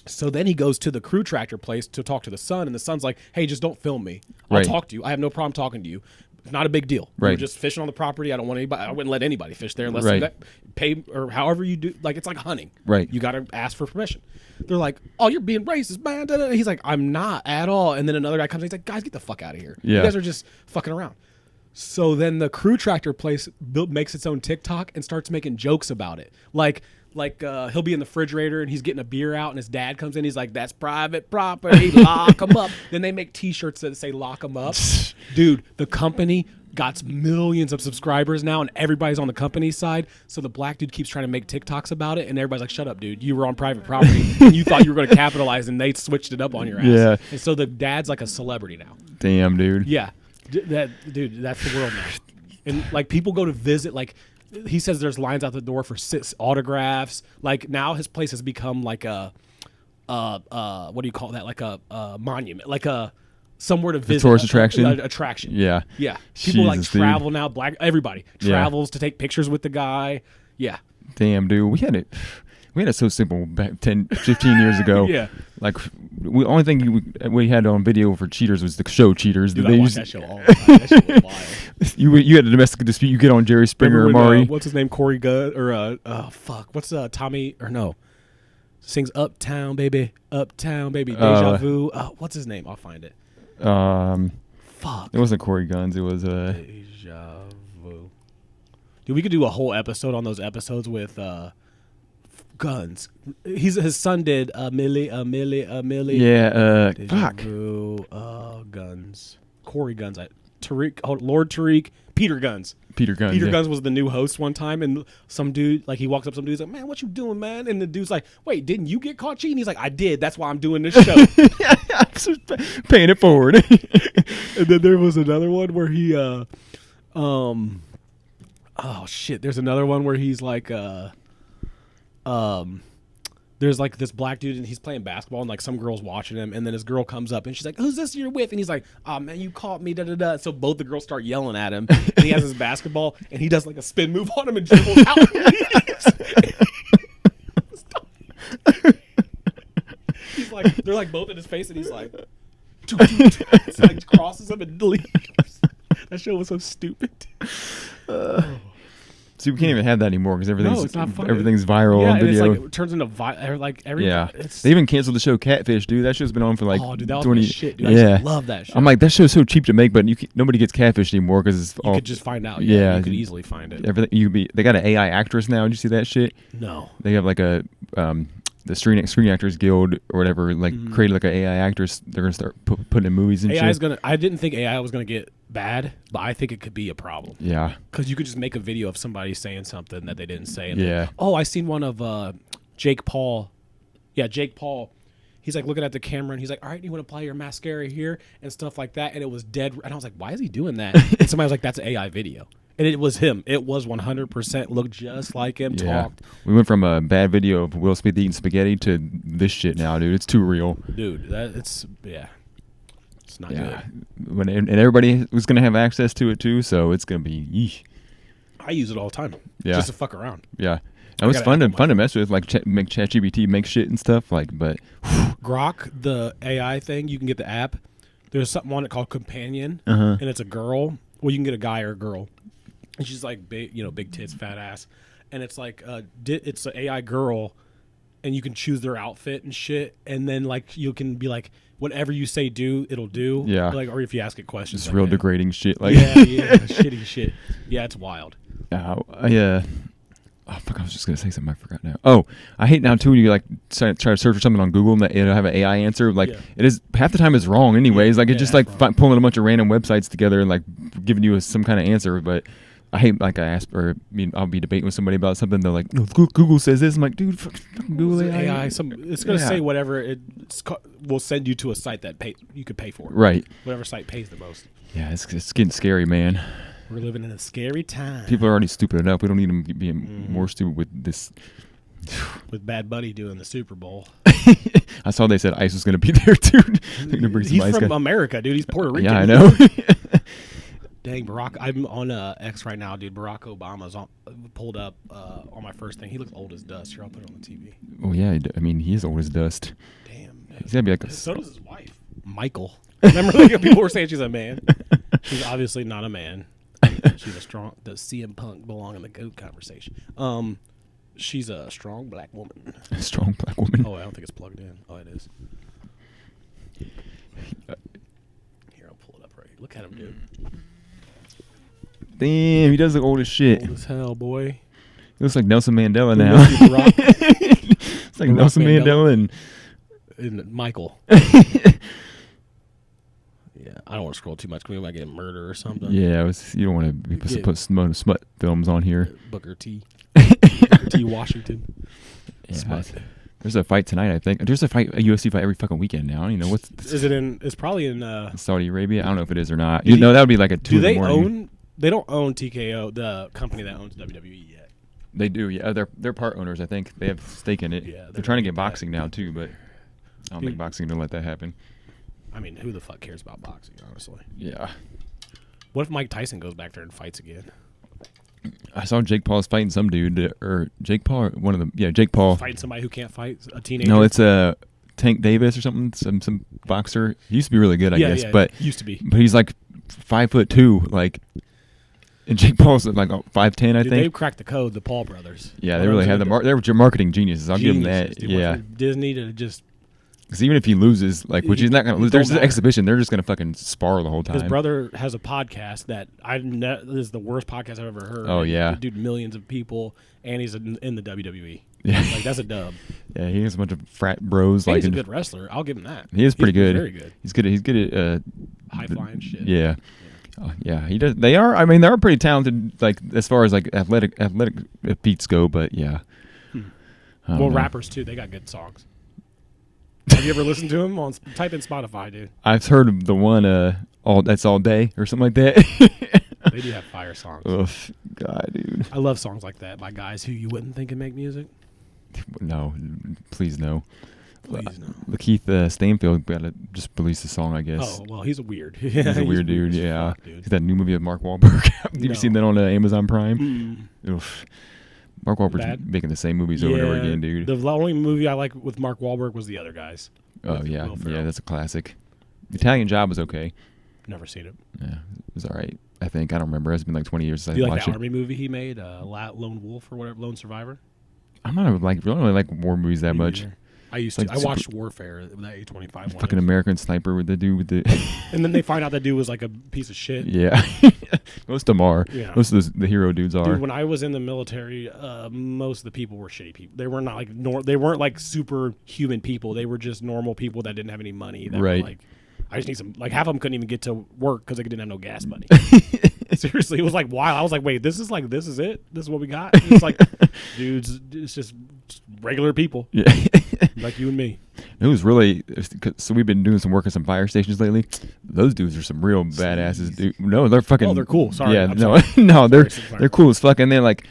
So then he goes to the Crew Tractor place to talk to the son, and the son's like, hey, just don't film me. I'll talk to you. I have no problem talking to you. Not a big deal. Right. We're just fishing on the property. I don't want anybody. I wouldn't let anybody fish there unless right. they pay or however you do. Like, it's like hunting. Right. You got to ask for permission. They're like, oh, you're being racist, man. He's like, I'm not at all. And then another guy comes in. He's like, guys, get the fuck out of here. Yeah. You guys are just fucking around. So then the Crew Tractor place makes its own TikTok and starts making jokes about it. Like he'll be in the refrigerator and he's getting a beer out, and his dad comes in. He's like, that's private property. Lock him up. Then they make T-shirts that say lock him up. Dude, the company got millions of subscribers now, and everybody's on the company's side. So the black dude keeps trying to make TikToks about it, and everybody's like, shut up, dude. You were on private property, and you thought you were going to capitalize, and they switched it up on your ass. Yeah. And so the dad's like a celebrity now. Damn, dude. Yeah. Dude, that's the world now. And like people go to visit, like he says there's lines out the door for autographs. Like now his place has become like a what do you call that? Like a monument, like a somewhere to visit. Tourist attraction. Attraction. Yeah. Yeah. People like travel dude. now. Everybody travels to take pictures with the guy. Yeah. Damn, dude. We had it so simple back 10, 15 years ago. Yeah. Like, the only thing we had on video for Cheaters was the show Cheaters. Dude, I watched that show all the time. That shit was wild. You had a domestic dispute. You get on Jerry Springer or Maury. What's his name? Corey Gunn or what's Tommy or no? Sings Uptown Baby, Deja Vu. What's his name? I'll find it. Fuck. It wasn't Corey Guns. It was Deja Vu. Dude, we could do a whole episode on those episodes with Guns. His son did Millie. Yeah. Deja Fuck. Vu, Guns. Corey Guns. Lord Tariq, Peter Guns. Peter Guns. Peter Guns was the new host one time, and some dude, like, he walks up to some dude, he's like, man, what you doing, man? And the dude's like, wait, didn't you get caught cheating? He's like, I did. That's why I'm doing this show. I'm just paying it forward. And then there was another one where he, oh shit, there's another one where he's like, there's like this black dude and he's playing basketball and like some girl's watching him, and then his girl comes up and she's like, who's this you're with? And he's like, oh man, you caught me, da da da. So both the girls start yelling at him, and he has his basketball and he does like a spin move on him and dribbles out. He's like, they're like both in his face, and he's like, it's like crosses him and leaves. That show was so stupid. See, we can't even have that anymore because it's not funny. Everything's viral on video. It's like it turns into They even canceled the show Catfish, dude. That show's been on for like dude, that was 20 my shit, dude. I used to love that show. I'm like, that show's so cheap to make, but nobody gets Catfish anymore because it's all. You could just find out. Yeah, You could easily find it. Everything they got an AI actress now. Did you see that shit? No. They have like the Screen Actors Guild or whatever, like created like an AI actress. They're gonna start putting in movies and shit. I didn't think AI was gonna get bad, but I think it could be a problem. Yeah, because you could just make a video of somebody saying something that they didn't say. And yeah. I seen one of Jake Paul. Yeah, Jake Paul. He's like looking at the camera and he's like, all right, you want to apply your mascara here and stuff like that. And it was dead. And I was like, why is he doing that? And somebody was like, that's an AI video. And it was him. It was 100% looked just like him. Yeah. Talked. We went from a bad video of Will Smith eating spaghetti to this shit now, dude. It's too real. Dude, it's not good. And everybody was going to have access to it too, so it's going to be yeesh. I use it all the time. Yeah. Just to fuck around. Yeah. It was fun to mess with, like make ChatGPT make shit and stuff, like, but Grok, the AI thing, you can get the app. There's something on it called Companion, and it's a girl. Well, you can get a guy or a girl. And she's like big, big tits, fat ass, and it's like it's an AI girl, and you can choose their outfit and shit, and then like you can be like, whatever you say do, it'll do. Yeah. Like, or if you ask it questions, it's real degrading shit. Like yeah, shitty shit. Yeah, it's wild. Oh fuck! I was just gonna say something. I forgot now. Oh, I hate now too when you like try to search for something on Google and it'll have an AI answer. Like it is half the time it's wrong anyways. Like it's just like pulling a bunch of random websites together and like giving you some kind of answer. But I hate like I'll be debating with somebody about something. They're like, no, Google says this. I'm like, dude, fucking Google AI. It's gonna say whatever will send you to a site that you could pay for. Right. Whatever site pays the most. Yeah, it's getting scary, man. We're living in a scary time. People are already stupid enough. We don't need them being more stupid with this. With Bad Buddy doing the Super Bowl. I saw they said ICE was going to be there, dude. He's from America, dude. He's Puerto Rican. Yeah, I know. Dang, I'm on X right now, dude. Barack Obama's pulled up on my first thing. He looks old as dust. Here, I'll put it on the TV. Oh, yeah. I mean, he is old as dust. Damn. He's got to be like so does his wife, Michael. Remember, like, people were saying she's a man. She's obviously not a man. She's a strong. Does CM Punk belong in the GOAT conversation? She's a strong black woman. A strong black woman. Oh, I don't think it's plugged in. Oh, it is. Here, I'll pull it up right here. Look at him, dude. Damn, he does look old as shit. Old as hell, boy. He looks like Nelson Mandela now. It's like Nelson Mandela and Michael. Yeah, I don't want to scroll too much. We might get murder or something. Yeah, you don't want to put smut films on here. Booker T. Booker T. Washington. Yeah, there's a fight tonight, I think. There's a UFC fight every fucking weekend now. You know what's? Is it in? It's probably in Saudi Arabia. I don't know if it is or not. That would be like a 2 in the morning. They don't own TKO, the company that owns WWE yet. They do. Yeah, they're part owners. I think they have stake in it. Yeah, they're trying to get boxing now too, but I don't think boxing will let that happen. I mean, who the fuck cares about boxing, honestly? Yeah. What if Mike Tyson goes back there and fights again? I saw Jake Paul's fighting some dude, or Jake Paul, or one of them. Yeah, Jake Paul. Fighting somebody who can't fight, a teenager? No, it's Tank Davis or something, some boxer. He used to be really good, I guess. Yeah, but used to be. But he's like 5'2", like, and Jake Paul's like 5'10", I think. They've cracked the code, the Paul brothers. Yeah, they really have they're marketing geniuses. I'll give them that. Dude, yeah. Disney to just... Because even if he loses, like, which he's not going to lose, there's an exhibition. They're just going to fucking spar the whole time. His brother has a podcast that is the worst podcast I've ever heard. Oh, yeah. Dude, millions of people, and he's in the WWE. Yeah. Like, that's a dub. Yeah, he has a bunch of frat bros. He's a good wrestler. I'll give him that. He is pretty good. Very good. He's good at high-flying shit. Yeah. Yeah, he does. They are. I mean, they're pretty talented. Like as far as like athletic beats go, but yeah. Well, rappers too. They got good songs. Have you ever listened to them? Type in Spotify, dude. I've heard of the one all day or something like that. They do have fire songs. Oh God, dude. I love songs like that by guys who you wouldn't think can make music. No, please no. Please no. Lakeith Stanfield got to just release a song, I guess. Oh well, he's a weird. He's a weird dude. Yeah, fuck, dude. He's that new movie of Mark Wahlberg. Have you seen that on Amazon Prime? Oof. Mark Wahlberg's making the same movies over and over again, dude. The only movie I like with Mark Wahlberg was The Other Guys. Oh yeah, that's a classic. Italian Job was okay. Never seen it. Yeah, it was all right. I think I don't remember. It's been like 20 years since Do you I like watched the it. army movie he made, Lone Wolf or whatever, Lone Survivor? I'm not like really don't like war movies that much. Either. I used to. I watched Warfare, that A25 one. Fucking American Sniper with the dude with the. And then they find out that dude was like a piece of shit. Yeah, most of them are. Yeah. Most of the hero dudes are. Dude, when I was in the military, most of the people were shitty people. They were not like they weren't like superhuman people. They were just normal people that didn't have any money. That right. Were like, I just need some. Like half of them couldn't even get to work because they didn't have no gas money. Seriously, it was like wild. I was like, wait, this is it? This is what we got? It's like, dudes, it's just regular people. Yeah. Like you and me. It was really so. We've been doing some work at some fire stations lately. Those dudes are some real badasses, dude. No, they're fucking. Oh, they're cool. Sorry. Yeah, I'm no, sorry. no, they're cool as fuck. And they're like,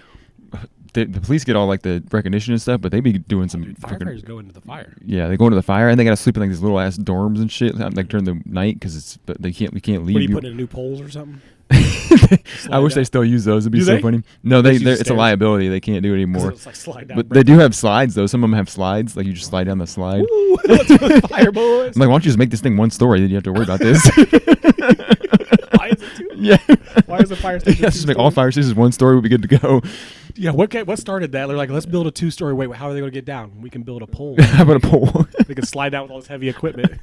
the police get all like the recognition and stuff, but they be doing some. Dude, firefighters go into the fire. Yeah, they go into the fire and they gotta sleep in like these little ass dorms and shit, like during the night because we can't leave. What are you putting in new poles or something? I wish they still use those. It'd be Do so they? funny. No, it's a stairs? liability. They can't do it anymore. It's like slide down. But they do have slides though. Some of them have slides, like you just slide down the slide. Woo, let's go to the fire, boys. I'm like, why don't you just make this thing one story? Then you have to worry about this. Why is it two? Yeah. Why is the fire station? Let's just make all fire stations one story. We'll be good to go. Yeah, what started that? They're like, let's build a 2-story. Wait, how are they going to get down? We can build a pole. How about a pole? They can slide down with all this heavy equipment.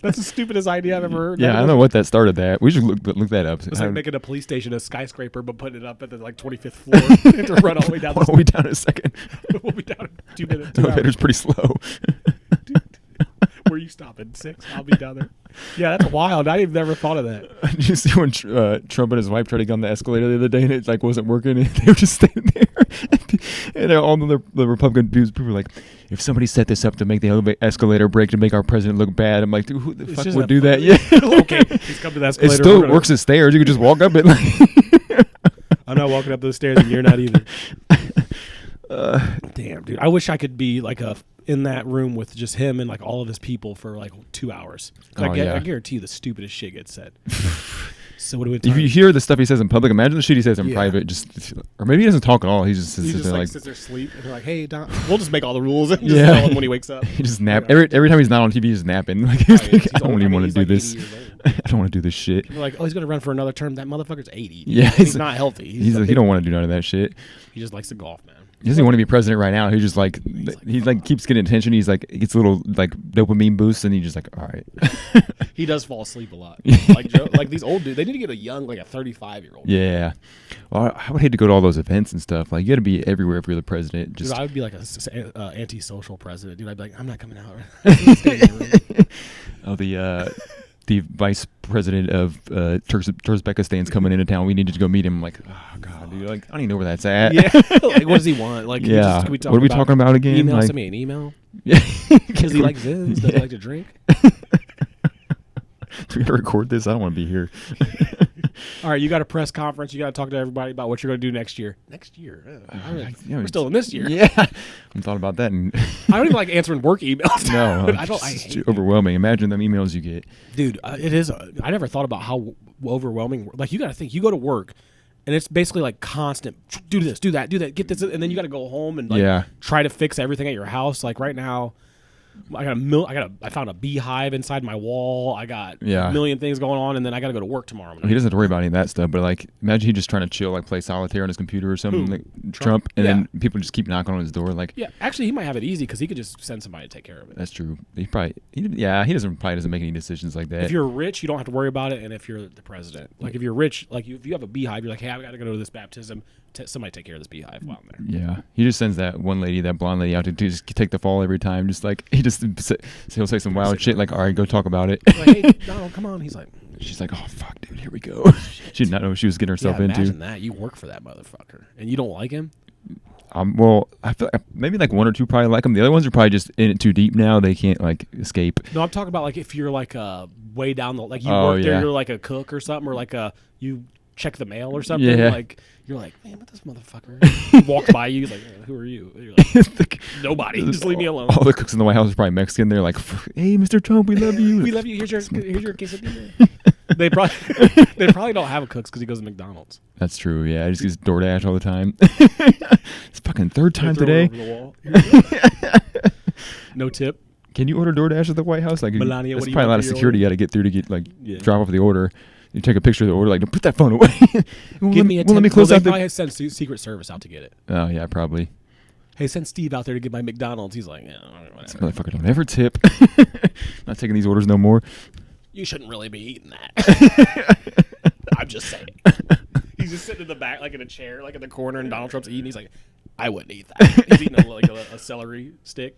That's the stupidest idea I've ever heard. Yeah, I don't know what that started. That we should look that up. It's like making a police station a skyscraper, but putting it up at the like 25th floor. They have to run all the way down. We'll be down in a second. We'll be down in 2 minutes. The elevator's pretty slow. Where are you stopping? 6? I'll be down there. Yeah, that's wild. I've never thought of that. Did you see when Trump and his wife tried to get on the escalator the other day and it like wasn't working? And they were just standing there, and all the Republican dudes, people were like, "If somebody set this up to make the escalator break to make our president look bad," I'm like, "Dude, who the fuck would do that?" Yeah. Okay, he's come to the escalator. It still works as stairs. You could just walk up it. I'm not walking up those stairs, and you're not either. Damn, dude. I wish I could be like in that room with just him and like all of his people for like 2 hours. I guarantee you the stupidest shit gets said. So what do we? If you hear the stuff he says in public, imagine the shit he says in private. Or maybe he doesn't talk at all. He just sits there like sits there asleep, and they're like, "Hey, Don, we'll just make all the rules and just tell him when he wakes up." He just nap every time he's not on TV. He's napping. Like, I don't even want to do this. I don't want to do this shit. You're like, "Oh, he's gonna run for another term." That motherfucker's 80. Yeah, he's not healthy. He don't want to do none of that shit. He just likes to golf, man. He doesn't want to be president right now. He just like he keeps getting attention. He's like gets a little like dopamine boost, and he's just like, all right. He does fall asleep a lot. Like these old dudes, they need to get a young, like a 35-year-old. Yeah. Well, I would hate to go to all those events and stuff. Like you got to be everywhere if you're the president. Just dude, I would be like a antisocial president, dude. I'd be like, I'm not coming out. Oh, the vice president of Turkmenistan's coming into town. We need to go meet him. I'm like, oh god, dude. Like I don't even know where that's at. Yeah. Like, what does he want? Like, yeah. What are we talking about again? Email like, send me an email. Yeah. Does he like this? Does he like to drink? Do we got to record this? I don't want to be here. All right, you got a press conference. You got to talk to everybody about what you're going to do next year. Next year? We're still in this year. Yeah. I thought about that. And I don't even like answering work emails. No. It's too overwhelming. Imagine them emails you get. Dude, it is. I never thought about how overwhelming. Like, you got to think. You go to work, and it's basically like constant, do this, do that, get this. And then you got to go home and try to fix everything at your house. Like right now, I found a beehive inside my wall. I got a million things going on, and then I got to go to work tomorrow. Well, he doesn't have to worry about any of that stuff. But like, imagine he just trying to chill, like play solitaire on his computer or something. Like, Trump, and then people just keep knocking on his door. Like, yeah, actually, he might have it easy because he could just send somebody to take care of it. That's true. He doesn't make any decisions like that. If you're rich, you don't have to worry about it. And if you're the president, like if you're rich, like if you have a beehive, you're like, hey, I got to go to this baptism. somebody take care of this beehive while I'm there. Yeah, he just sends that one lady, that blonde lady, out to just take the fall every time. Just like he'll say some wild shit like, "All right, go talk about it." Like, hey, Donald, come on. He's like, she's like, "Oh fuck, dude, here we go." She did not know what she was getting herself into. Imagine that you work for that motherfucker and you don't like him. Well, I feel like maybe like one or two probably like him. The other ones are probably just in it too deep now. They can't like escape. No, I'm talking about like if you're like way down the like you work there, you're like a cook or something, or like you check the mail or something. Yeah. Like you're like, man, what this motherfucker? He walks by you, he's like, who are you? And you're like, nobody. Just leave me alone. All the cooks in the White House are probably Mexican. They're like, "Hey, Mr. Trump, we love you. We love you. Here's your quesadilla." They probably don't have a cooks because he goes to McDonald's. That's true. Yeah, he just gets DoorDash all the time. It's fucking third time today. No tip. Can you order DoorDash at the White House? Like, Melania, there's probably a lot of security you got to get through to get like drop off the order. You take a picture of the order, like, put that phone away. Give me a tip. Let me close out. They probably send Secret Service out to get it. Oh yeah, probably. Hey, send Steve out there to get my McDonald's. He's like, yeah, whatever. This motherfucker don't ever tip. Not taking these orders no more. You shouldn't really be eating that. I'm just saying. He's just sitting in the back, like in a chair, like in the corner, and Donald Trump's eating. He's like, I wouldn't eat that. He's eating a celery stick.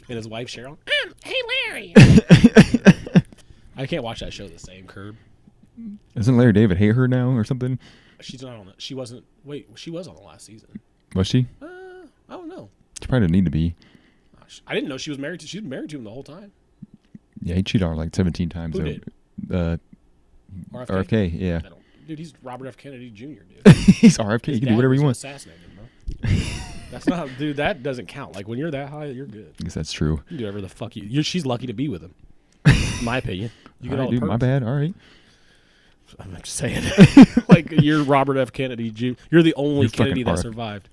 And his wife, Cheryl, hey, Larry. I can't watch that show the same, Curb. Isn't Larry David hate her now or something? She's not on it. She wasn't. Wait, she was on the last season. Was she? I don't know. She probably didn't need to be. I didn't know she was married to. She was married to him the whole time. Yeah, he cheated on her like 17 times. Who did? RFK, yeah. Dude, he's Robert F. Kennedy Jr., dude. He's RFK. He can do whatever he wants. Assassinate him, bro. That's not, dude. That doesn't count. Like when you're that high, you're good. I guess that's true. You can do whatever the fuck she's lucky to be with him. In my opinion. You get all the dude, perks. my bad. All right. I'm just saying. Like you're Robert F. Kennedy Jr. You're the only Kennedy that survived.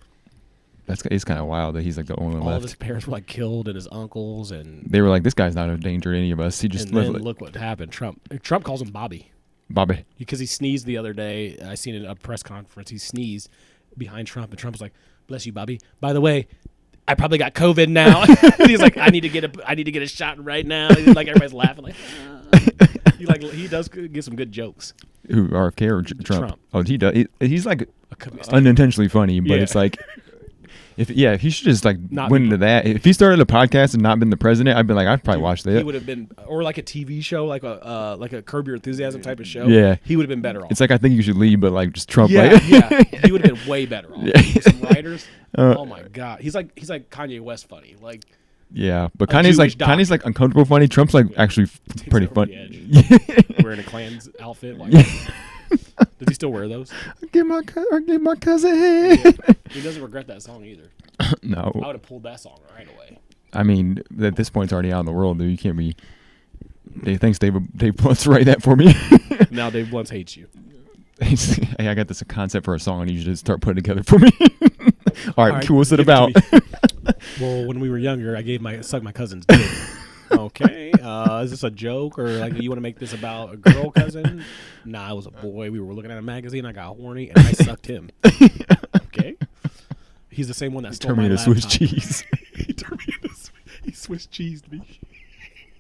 It's kind of wild that he's like the only one all left. All of his parents were like killed, and his uncles, and they were like, "This guy's not a danger to any of us." He just look what happened. Trump calls him Bobby. Bobby, because he sneezed the other day. I seen it at a press conference. He sneezed behind Trump, and Trump was like, "Bless you, Bobby. By the way, I probably got COVID now." He's like, "I need to get a shot right now." And like everybody's laughing, like, he does get some good jokes. Who, RFK or Trump? Oh, he does. He's like unintentionally funny, but it's like. If he should just like went into that. If he started a podcast and not been the president, I'd be like, I'd probably watch that. He would have been, or like a TV show, like a Curb Your Enthusiasm type of show. Yeah, he would have been better off. It's like I think you should leave, but like just Trump. Yeah, he would have been way better off. Yeah. Some writers. Oh my god, he's like Kanye West funny. Like yeah, but Kanye's like uncomfortable funny. Trump's like actually pretty funny. Wearing a Klan's outfit. Like, does he still wear those? I give my cousin. Yeah. He doesn't regret that song either. No. I would have pulled that song right away. I mean, at this point, it's already out in the world, dude. You can't be. Thanks, Dave Blunt's write that for me. Now Dave Blunt hates you. Hey, I got this concept for a song, and you should start putting it together for me. All right, cool. What's it about? Well, when we were younger, I sucked my cousin's dick. Okay, is this a joke, or like you want to make this about a girl cousin? Nah, I was a boy. We were looking at a magazine. I got horny and I sucked him. Okay, he's the same one that stole my laptop. Swiss cheese. He Swiss cheesed me.